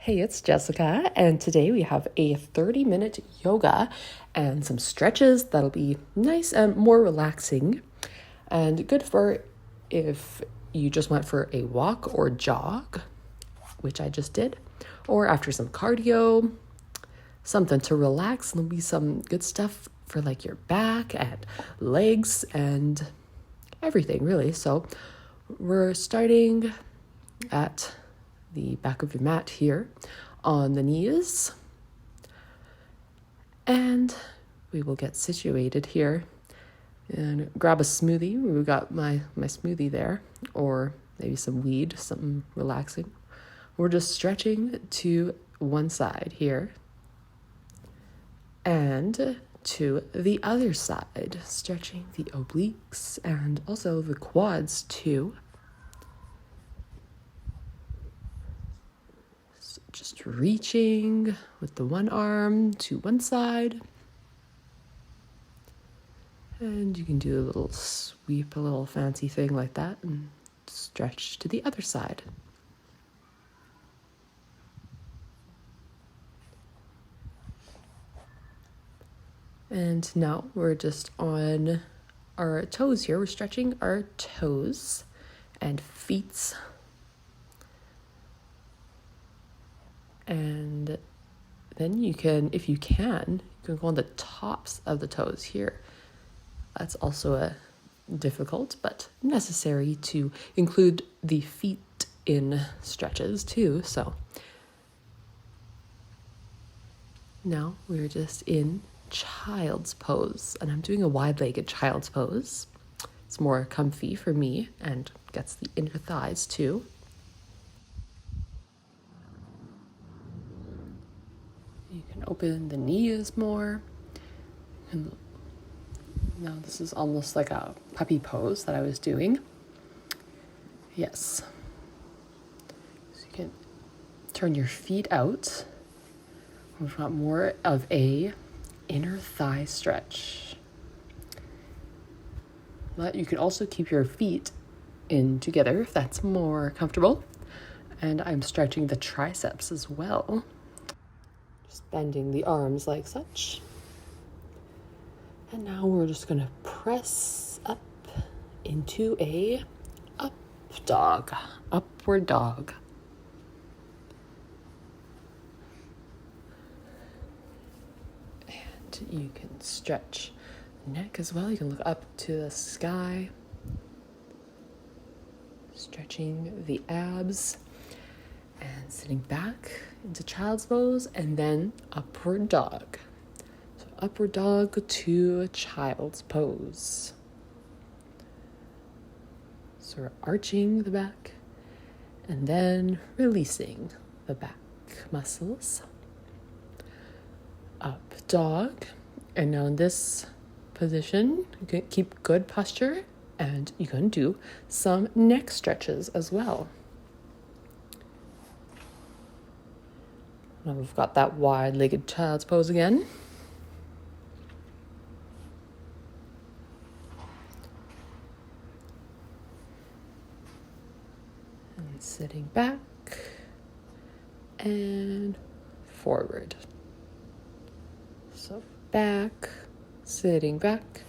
Hey, it's Jessica, and today we have a 30-minute yoga and some stretches that'll be nice and more relaxing and good for if you just went for a walk or jog, which I just did, or after some cardio, something to relax. And there'll be some good stuff for like your back and legs and everything, really. So we're starting at the back of your mat here on the knees, and we will get situated here and grab a smoothie. We've got my smoothie there, or maybe some weed, something relaxing. We're just stretching to one side here and to the other side, stretching the obliques and also the quads too. Just reaching with the one arm to one side. And you can do a little sweep, a little fancy thing like that, and stretch to the other side. And now we're just on our toes here. We're stretching our toes and feet. And then you can, if you can go on the tops of the toes here. That's also difficult, but necessary to include the feet in stretches too. So now we're just in child's pose, and I'm doing a wide-legged child's pose. It's more comfy for me and gets the inner thighs too. You can open the knees more. And now this is almost like a puppy pose that I was doing. Yes. So you can turn your feet out. We've got more of a inner thigh stretch. But you can also keep your feet in together if that's more comfortable. And I'm stretching the triceps as well. Just bending the arms like such. And now we're just going to press up into a upward dog. And you can stretch neck as well. You can look up to the sky, stretching the abs and sitting back into child's pose, and then upward dog. So upward dog to child's pose. So we're arching the back and then releasing the back muscles. Up dog. And now in this position, you can keep good posture, and you can do some neck stretches as well. Now we've got that wide-legged child's pose again. And sitting back and forward. So back, sitting back,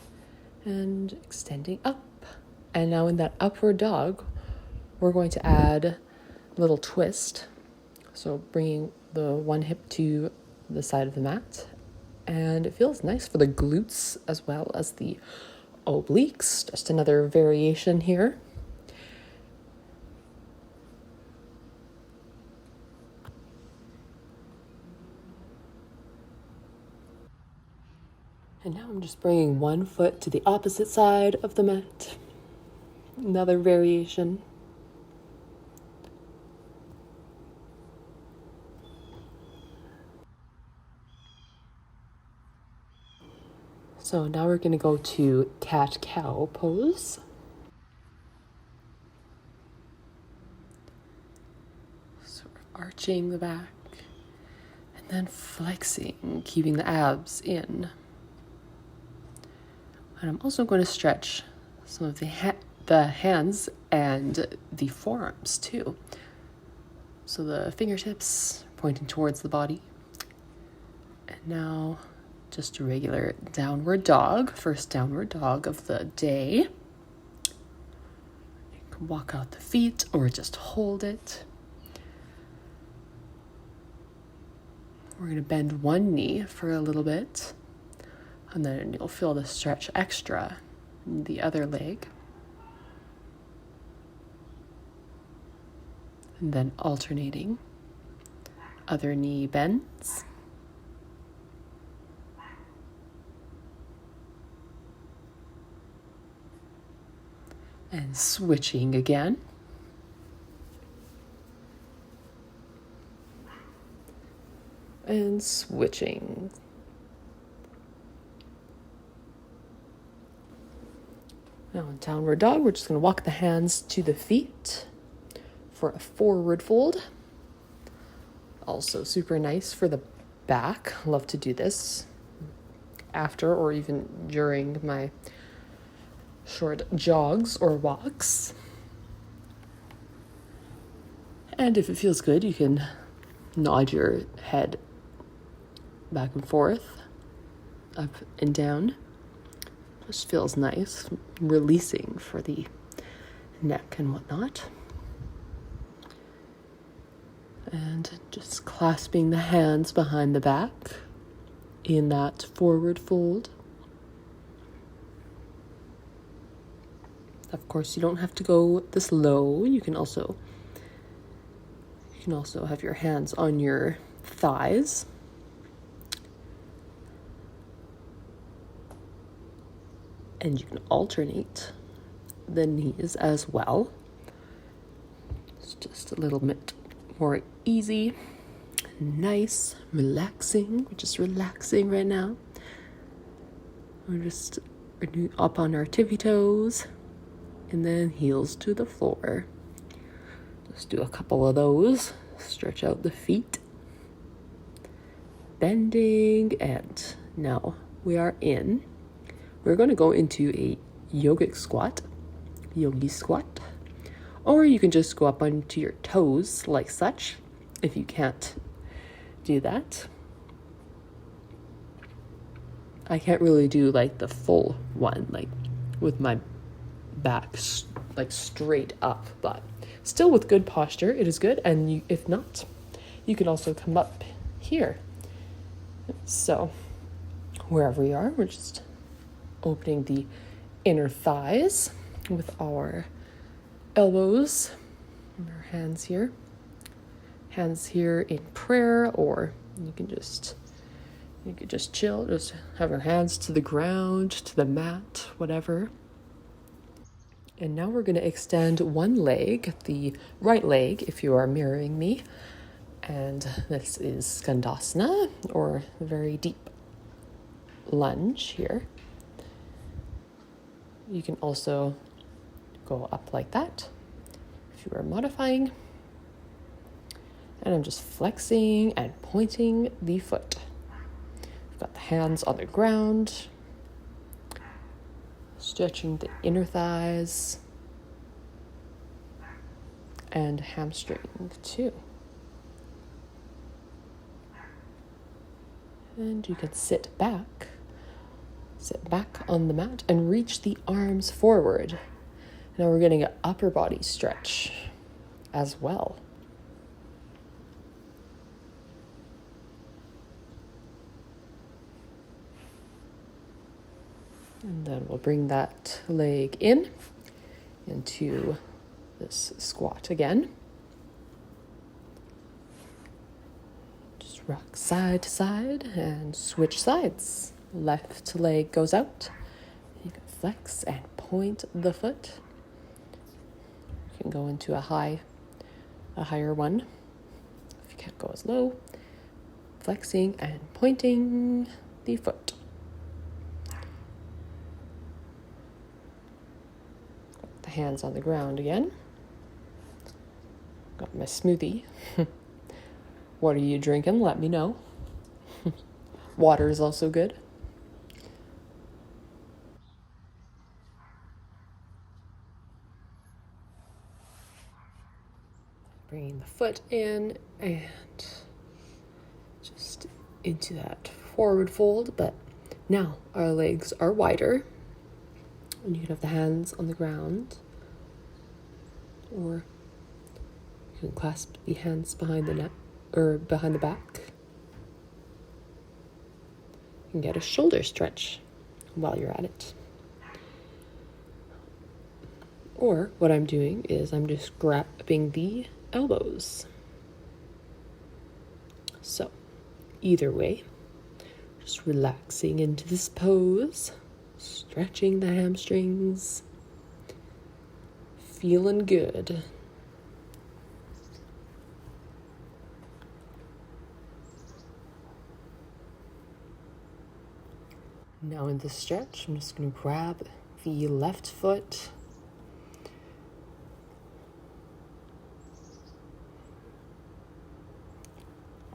and extending up. And now in that upward dog, we're going to add a little twist. So bringing the one hip to the side of the mat. And it feels nice for the glutes as well as the obliques. Just another variation here. And now I'm just bringing one foot to the opposite side of the mat. Another variation. So now we're going to go to cat-cow pose. So we're arching the back and then flexing, keeping the abs in. And I'm also going to stretch some of the hands and the forearms too. So the fingertips pointing towards the body. And now just a regular downward dog, first downward dog of the day. You can walk out the feet or just hold it. We're going to bend one knee for a little bit, and then you'll feel the stretch extra in the other leg. And then alternating. Other knee bends. And switching again. And switching. Now in downward dog, we're just going to walk the hands to the feet for a forward fold. Also super nice for the back. Love to do this after or even during my short jogs or walks. And if it feels good, you can nod your head back and forth, up and down. Just feels nice, releasing for the neck and whatnot. And just clasping the hands behind the back in that forward fold. Of course, you don't have to go this low. You can also have your hands on your thighs. And you can alternate the knees as well. It's just a little bit more easy, nice, relaxing. We're just relaxing right now. We're up on our tippy toes and then heels to the floor. Just do a couple of those. Stretch out the feet. Bending, and now we're going to go into a yogic squat, yogi squat. Or you can just go up onto your toes like such, if you can't do that. I can't really do like the full one, like with my back like straight up, but still with good posture, it is good. And if not, you can also come up here. So wherever you are, we're just opening the inner thighs with our elbows and our hands here in prayer, or you could just chill, just have your hands to the ground, to the mat, whatever. And now we're going to extend one leg, the right leg, if you are mirroring me, and this is Skandasana, or a very deep lunge here. You can also go up like that if you are modifying. And I'm just flexing and pointing the foot. I've got the hands on the ground, stretching the inner thighs and hamstring too. And you can sit back on the mat and reach the arms forward. Now we're getting an upper body stretch as well. And then we'll bring that leg into this squat again. Just rock side to side and switch sides. Left leg goes out. You can flex and point the foot. You can go into a higher one. If you can't go as low, flexing and pointing the foot. Got the hands on the ground again. Got my smoothie. What are you drinking? Let me know. Water is also good. Bringing the foot in and into that forward fold, but now our legs are wider. And you can have the hands on the ground, or you can clasp the hands behind the neck or behind the back. You can get a shoulder stretch while you're at it. Or what I'm doing is I'm just grabbing the elbows. So either way, just relaxing into this pose, stretching the hamstrings, feeling good. Now in this stretch, I'm just going to grab the left foot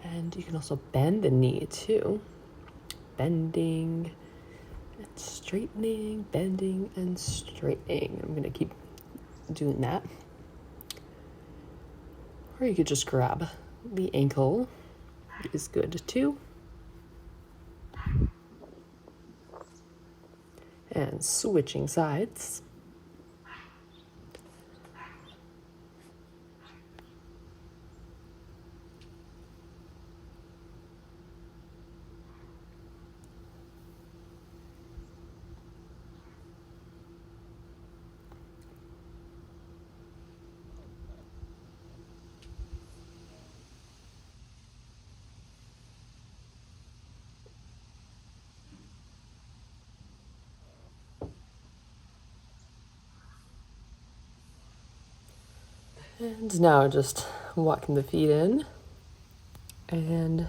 and you can also bend the knee too. Bending and straightening, bending and straightening. I'm going to keep doing that. Or you could just grab the ankle, is good too. And switching sides. And now just walking the feet in and I'm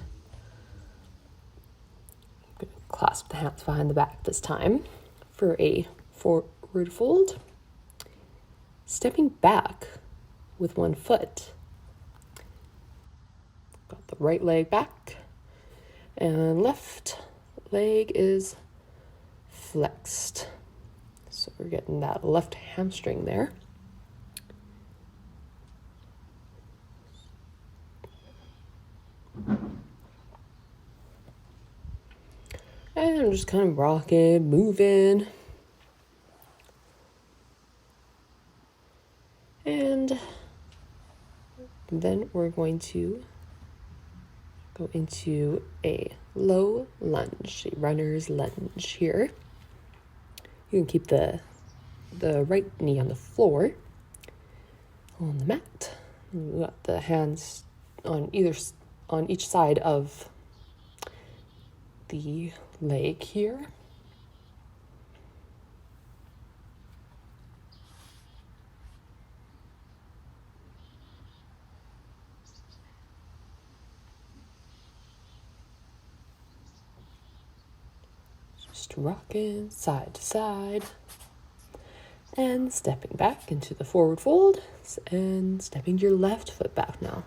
going to clasp the hands behind the back this time for a forward fold. Stepping back with one foot. Got the right leg back and left leg is flexed. So we're getting that left hamstring there. And I'm just kind of rocking, moving. And then we're going to go into a low lunge, a runner's lunge here. You can keep the right knee on the floor, on the mat. You got the hands on each side of the leg here. Just rocking side to side and stepping back into the forward fold and stepping your left foot back now.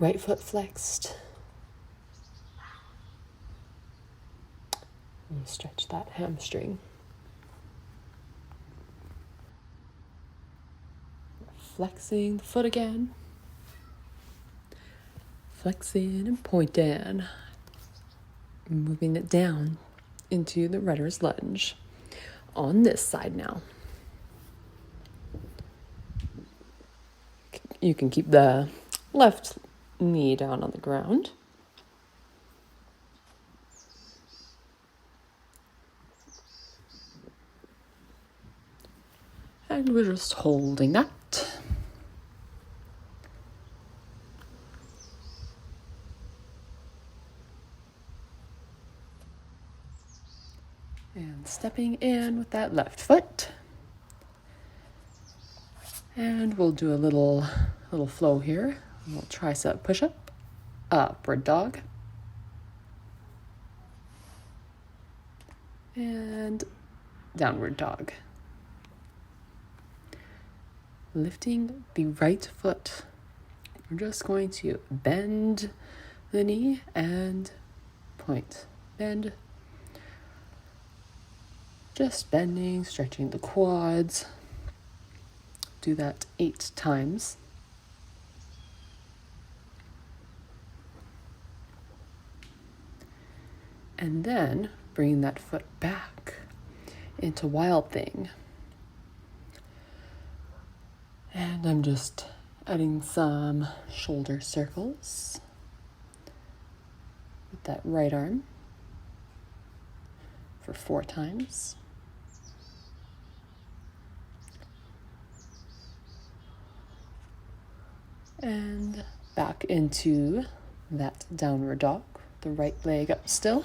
Right foot flexed. And stretch that hamstring. Flexing the foot again. Flexing and pointing. Moving it down into the runner's lunge on this side now. You can keep the left knee down on the ground. And we're just holding that. And stepping in with that left foot. And we'll do a little flow here. A little tricep push-up, upward dog. And downward dog. Lifting the right foot. We're just going to bend the knee and point. Bend. Just bending, stretching the quads. Do that 8 times. And then bringing that foot back into Wild Thing. And I'm just adding some shoulder circles with that right arm for 4 times. And back into that downward dog, the right leg up still.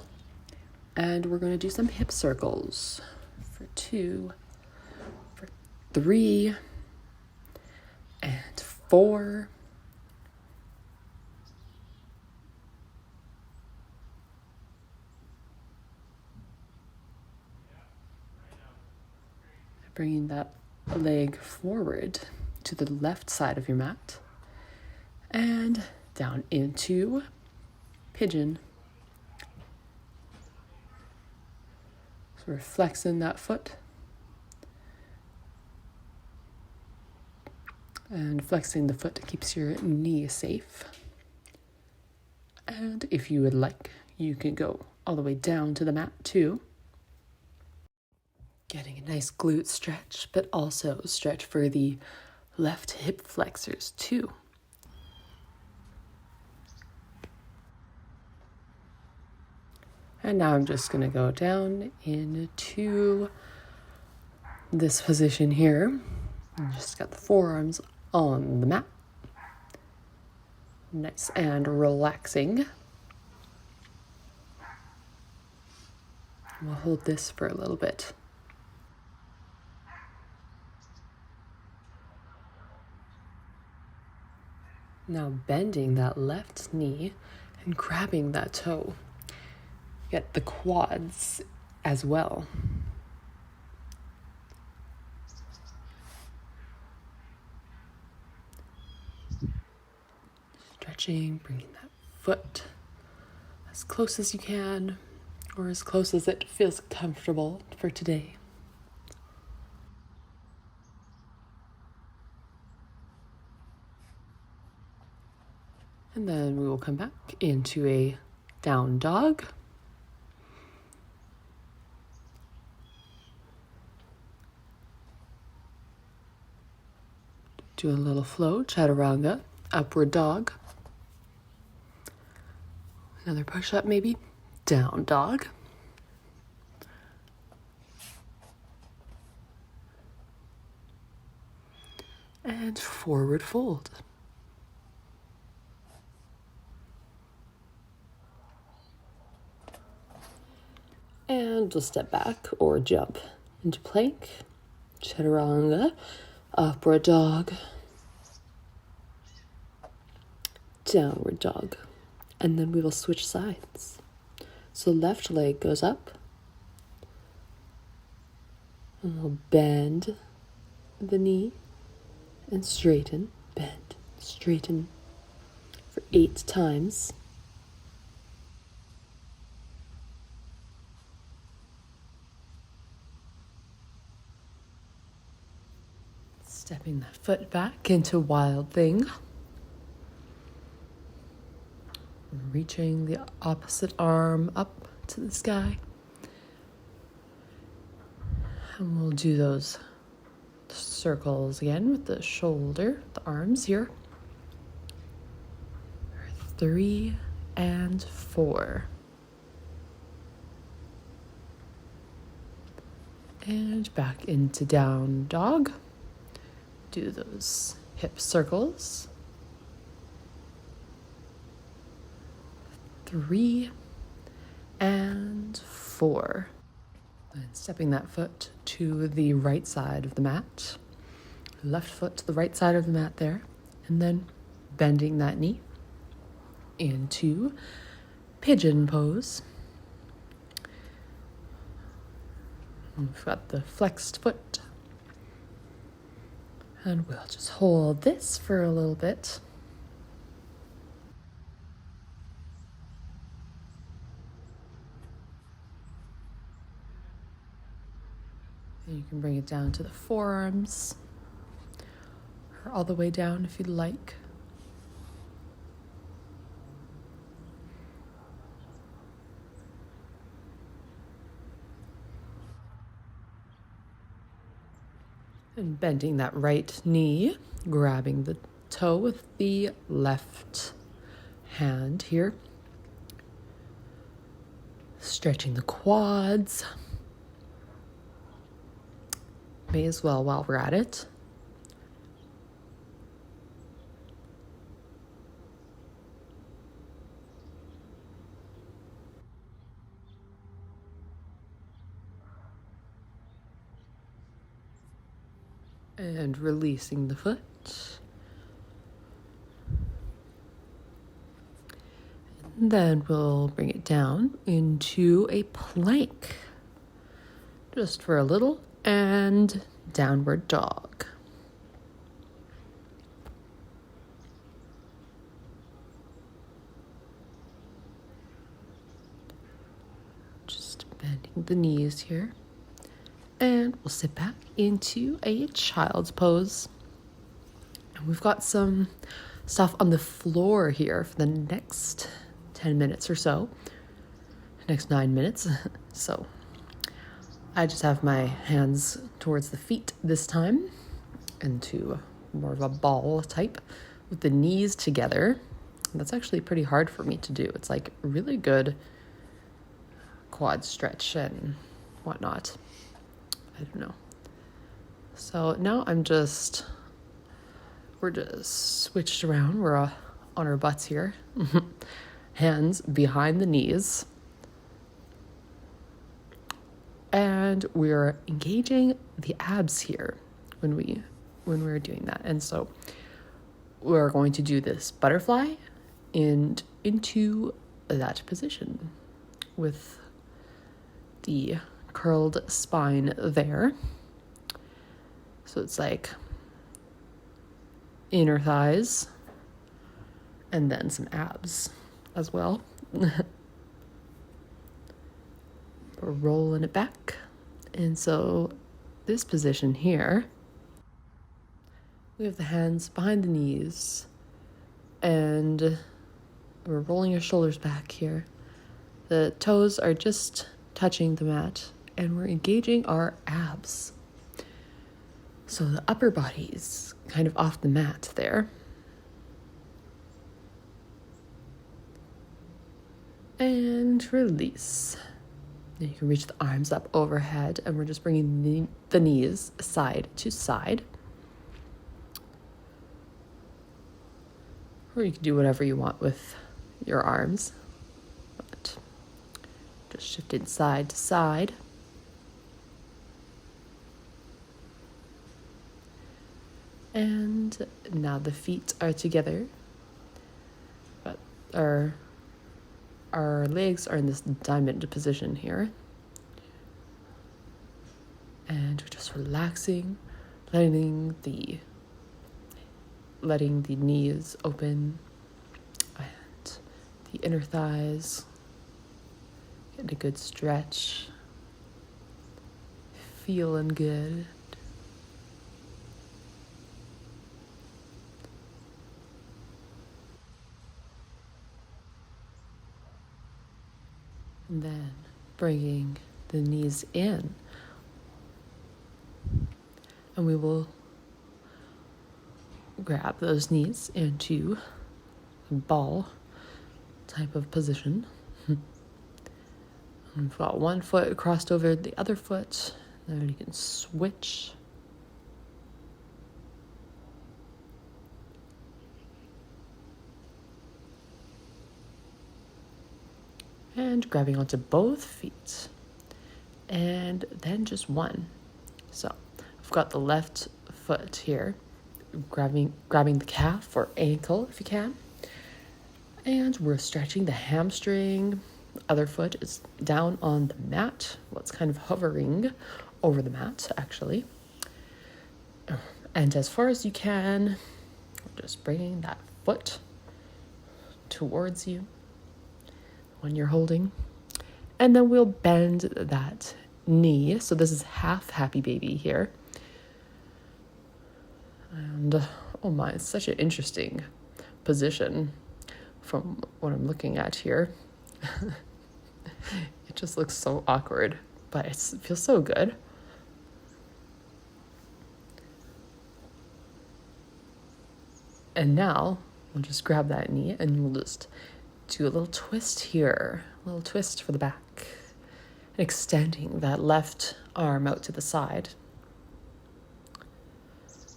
And we're going to do some hip circles for 2, for 3, and 4. Bringing that leg forward to the left side of your mat and down into pigeon. So we're flexing that foot and flexing the foot keeps your knee safe. And if you would like, you can go all the way down to the mat too. Getting a nice glute stretch, but also stretch for the left hip flexors too. And now I'm just going to go down into this position here. And just got the forearms on the mat. Nice and relaxing. We'll hold this for a little bit. Now bending that left knee and grabbing that toe. Get the quads as well. Stretching, bringing that foot as close as you can, or as close as it feels comfortable for today. And then we will come back into a down dog. Do a little flow, chaturanga, upward dog. Another push-up maybe, down dog. And forward fold. And we'll step back or jump into plank, chaturanga, upward dog, downward dog, and then we will switch sides. So left leg goes up, and we'll bend the knee and straighten, bend, straighten for 8 times. Stepping that foot back into Wild Thing. Reaching the opposite arm up to the sky. And we'll do those circles again with the shoulder, the arms here. 3 and 4. And back into down dog. Do those hip circles. 3 and 4. And stepping that foot to the right side of the mat. Left foot to the right side of the mat there. And then bending that knee into pigeon pose. And we've got the flexed foot. And we'll just hold this for a little bit. And you can bring it down to the forearms, or all the way down if you'd like. And bending that right knee, grabbing the toe with the left hand here. Stretching the quads. May as well while we're at it. And releasing the foot. And then we'll bring it down into a plank. Just for a little, and downward dog. Just bending the knees here. And we'll sit back into a child's pose. And we've got some stuff on the floor here for the next 10 minutes or so. Next 9 minutes. So I just have my hands towards the feet this time, into more of a ball type with the knees together. That's actually pretty hard for me to do. It's like really good quad stretch and whatnot. I don't know. So now we're just switched around. We're on our butts here. Hands behind the knees. And we're engaging the abs here when we're doing that. And so we're going to do this butterfly and into that position with the curled spine there. So it's like inner thighs and then some abs as well. We're rolling it back. And so this position here, we have the hands behind the knees and we're rolling your shoulders back here. The toes are just touching the mat and we're engaging our abs. So the upper body's kind of off the mat there. And release. Now you can reach the arms up overhead and we're just bringing the knees side to side. Or you can do whatever you want with your arms. But just shifting side to side. And now the feet are together, but our legs are in this diamond position here. And we're just relaxing, letting the knees open and the inner thighs, getting a good stretch, feeling good. And then bringing the knees in. And we will grab those knees into a ball type of position. And we've got one foot crossed over the other foot. Then you can switch. And grabbing onto both feet. And then just one. So I've got the left foot here, grabbing the calf or ankle if you can. And we're stretching the hamstring. The other foot is down on the mat. Well, it's kind of hovering over the mat, actually. And as far as you can, just bringing that foot towards you when you're holding. And then we'll bend that knee. So this is half happy baby here. And oh my, it's such an interesting position from what I'm looking at here. It just looks so awkward, but it feels so good. And now we'll just grab that knee and we'll just do a little twist here, a little twist for the back, extending that left arm out to the side.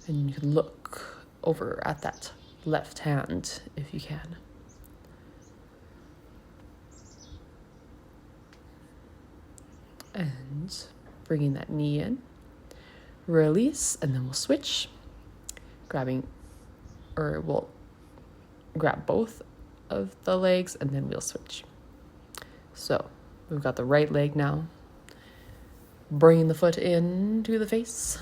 And you can look over at that left hand if you can. And bringing that knee in, release, and then we'll switch, we'll grab both of the legs and then we'll switch. So we've got the right leg now, bringing the foot into the face.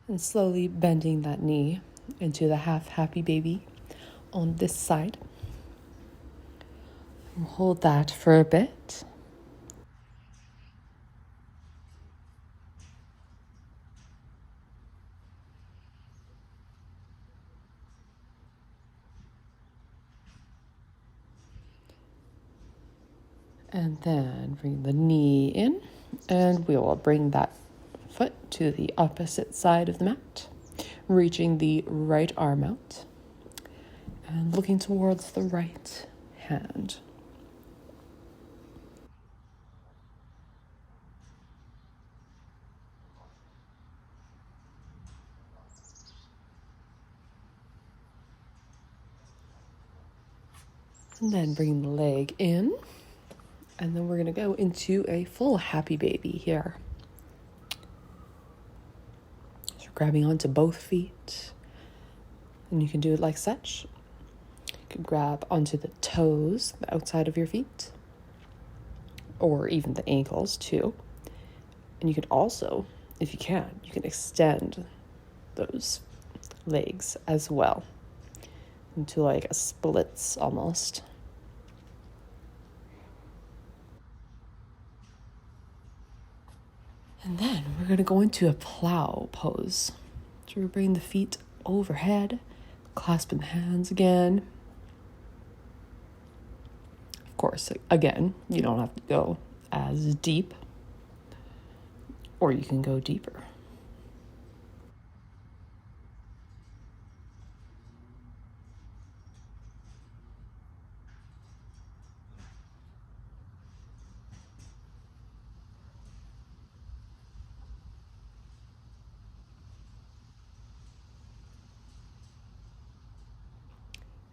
And slowly bending that knee into the half happy baby on this side. We'll hold that for a bit. And then bring the knee in, and we will bring that foot to the opposite side of the mat, reaching the right arm out and looking towards the right hand. And then bring the leg in, and then we're going to go into a full happy baby here. So grabbing onto both feet, and you can do it like such. You can grab onto the toes, the outside of your feet, or even the ankles too. And you can also, if you can extend those legs as well into like a splits almost. And then we're going to go into a plow pose. So we're bringing the feet overhead, clasping the hands again. Of course, again, you don't have to go as deep, or you can go deeper.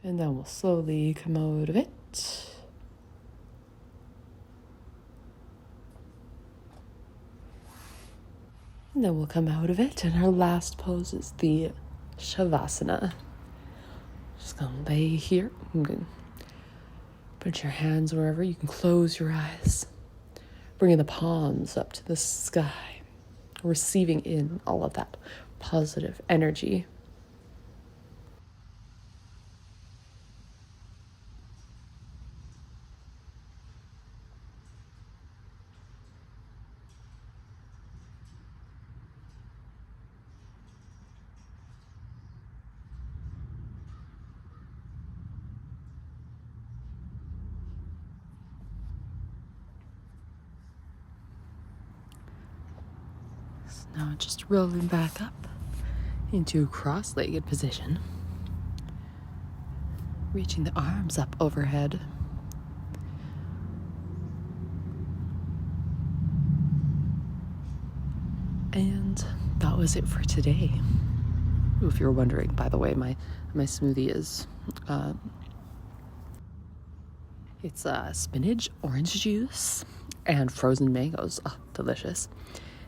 And then we'll slowly come out of it. And then we'll come out of it. And our last pose is the Shavasana. Just gonna lay here. You can put your hands wherever. You can close your eyes. Bringing the palms up to the sky. Receiving in all of that positive energy. Now just rolling back up into cross-legged position. Reaching the arms up overhead. And that was it for today. If you're wondering, by the way, my smoothie is it's spinach, orange juice, and frozen mangoes. Oh, delicious.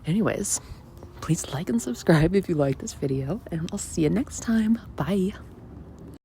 Anyways, please like and subscribe if you like this video, and I'll see you next time. Bye.